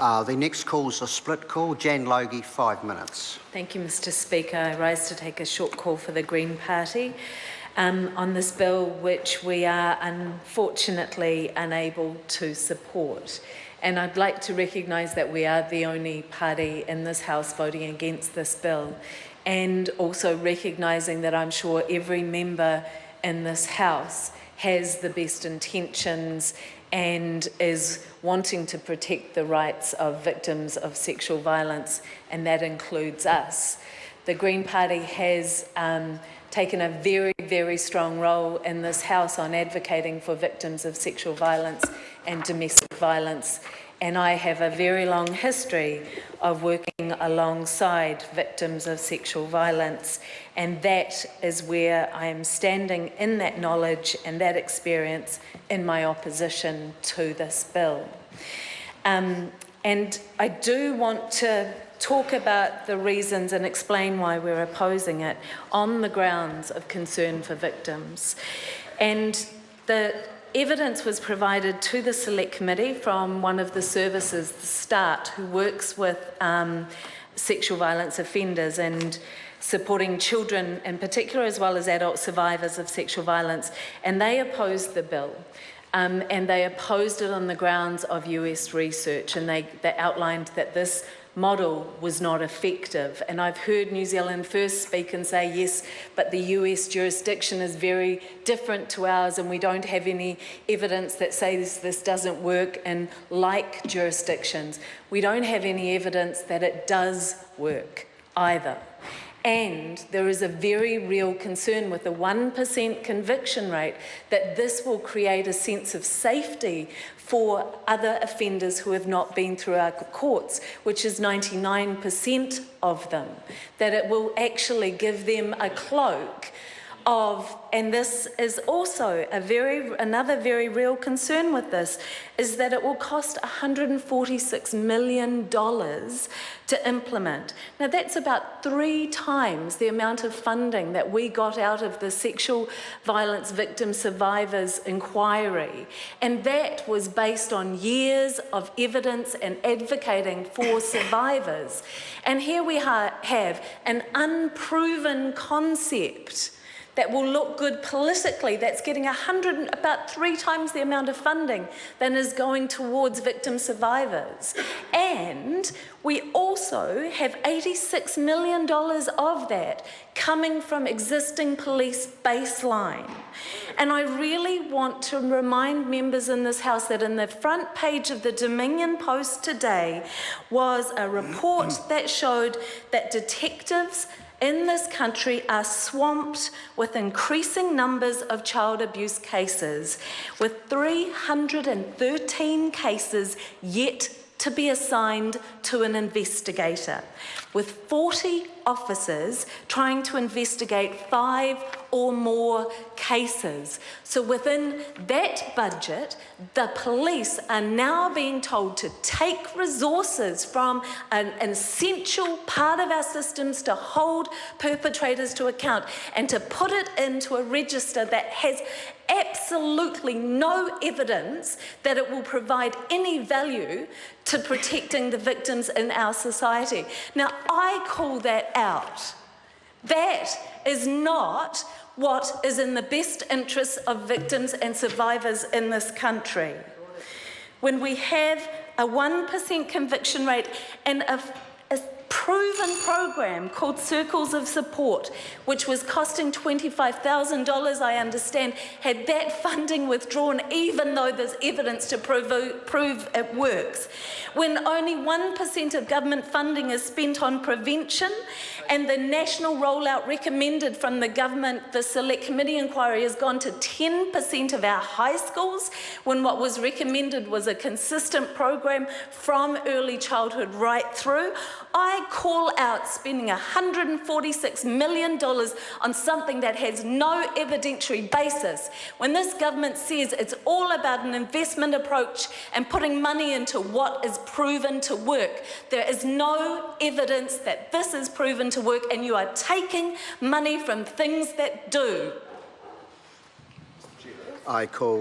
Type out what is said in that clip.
The next call is a split call. Jan Logie, 5 minutes. Thank you, Mr. Speaker. I rise to take a short call for the Green Party on this bill, which we are unfortunately unable to support. And I'd like to recognise that we are the only party in this House voting against this bill, and also recognising that I'm sure every member in this House has the best intentions and is wanting to protect the rights of victims of sexual violence, and that includes us. The Green Party has taken a very, very strong role in this House on advocating for victims of sexual violence and domestic violence, and I have a very long history of working alongside victims of sexual violence, and that is where I am standing in that knowledge and that experience in my opposition to this bill. And I do want to talk about the reasons and explain why we're opposing it on the grounds of concern for victims. And the evidence was provided to the Select Committee from one of the services, the START, who works with sexual violence offenders and supporting children in particular, as well as adult survivors of sexual violence. And they opposed the bill. And they opposed it on the grounds of US research, and they outlined that this model was not effective. And I've heard New Zealand First speak and say, yes, but the US jurisdiction is very different to ours, and we don't have any evidence that says this doesn't work in like jurisdictions. We don't have any evidence that it does work either. And there is a very real concern with the 1% conviction rate that this will create a sense of safety for other offenders who have not been through our courts, which is 99% of them, that it will actually give them a cloak of, and this is also another very real concern with this, is that it will cost $146 million to implement. Now that's about 3 times the amount of funding that we got out of the Sexual Violence Victim Survivors Inquiry, and that was based on years of evidence and advocating for survivors. And here we have an unproven concept that will look good politically, that's getting about 3 times the amount of funding than is going towards victim survivors. And we also have $86 million of that coming from existing police baseline. And I really want to remind members in this House that in the front page of the Dominion Post today was a report that showed that detectives in this country are swamped with increasing numbers of child abuse cases, with 313 cases yet to be assigned to an investigator, with 40 officers trying to investigate 5 or more cases. So within that budget, the police are now being told to take resources from an essential part of our systems to hold perpetrators to account and to put it into a register that has absolutely no evidence that it will provide any value to protecting the victims in our society. Now, I call that out. That is not what is in the best interests of victims and survivors in this country. When we have a 1% conviction rate and a proven program called Circles of Support, which was costing $25,000, I understand, had that funding withdrawn even though there's evidence to prove it works. When only 1% of government funding is spent on prevention, and the national rollout recommended from the government, the Select Committee inquiry, has gone to 10% of our high schools, when what was recommended was a consistent program from early childhood right through. I call out spending $146 million on something that has no evidentiary basis, when this government says it's all about an investment approach and putting money into what is proven to work. There is no evidence that this is proven to work, and you are taking money from things that do. I call